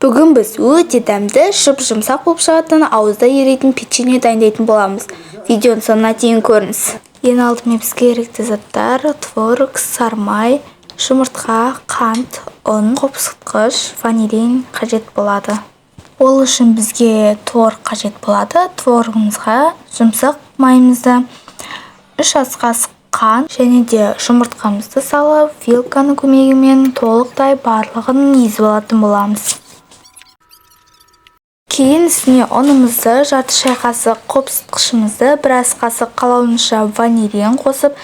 Бүгін біз өте дәмді, жұп-жұмсақ болып шығатын ауызда еритін печенье дайындайтын боламыз. Видеоның соңына дейін көріңіз. Ең алдымен бізге керекті заттар: творог, сармай, жұмыртқа, қант, ұн, қопсытқыш, ванилин қажет болады. Ол үшін бізге творог қажет болады. Творогымызға жұмсақ майымызды, 3 ас қасық қант және де жұмыртқамызды салып, вилканың көмегімен толықтай барлығын езіп алатын боламыз. Кейін үстіне ұнымызды, жарты шай қасық қопсытқышымызды, 1 ас қасық қалауынша ванилин қосып,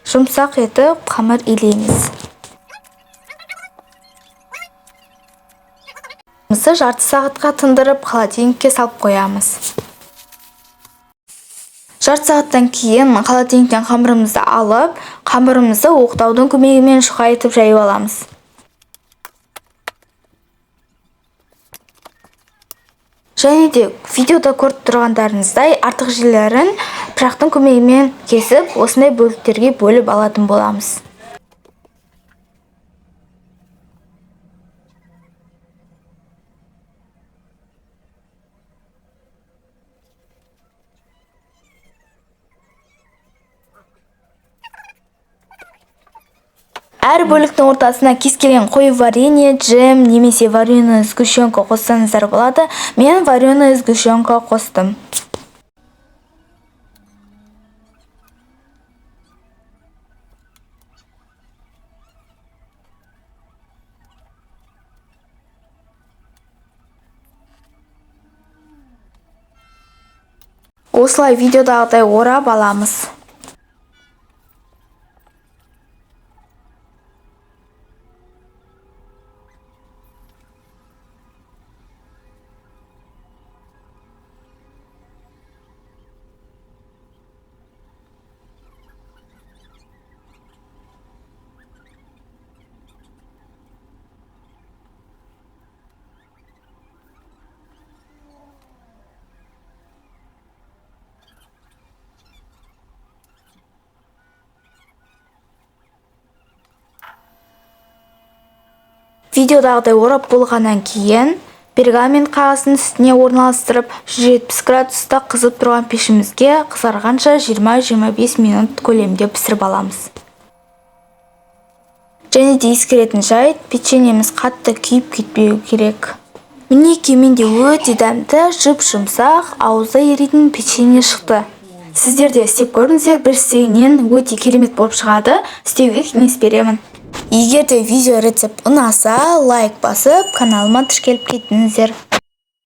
жұмсақ етіп қамыр илейміз. Жарты сағатқа тындырып, холодильникке салып қоямыз. Жарты сағаттан кейін холодильниктен қамырымызды алып, қамырымызды оқтаудың көмегімен шұқайтып жайып аламыз. Және де видеода көріп тұрғандарыңыздай артық жерлерін пышақтың көмегімен кесіп, осындай бөліктерге бөліп алатын боламыз. Әр бөліктің ортасына кез келген қою варенье, джем немесе вареная сгущенка қоссаңыздар болады. Мен вареная сгущенка қостым. Осылай видеодағыдай орап аламыз. Видеодағыдай орап болғаннан кейін пергамент қағазын үстіне орналастырып, 170 градуста қызып тұрған пешімізге қызарғанша 20-25 минут көлемде пісіріп аламыз. Және де ескеретін жайт, печеньеміз қатты күйіп кетпеу керек. Мінекей менде өте дәмді, жұп-жұмсақ, ауызда еритін печенье шықты. Сіздер де істеп көріңіздер, бір істегеннен өте керемет болып шығады. Істеуге кеңес беремін. Егер де видео рецепт ұнаса, лайк басып, каналыма тіркеліп кетіңіздер.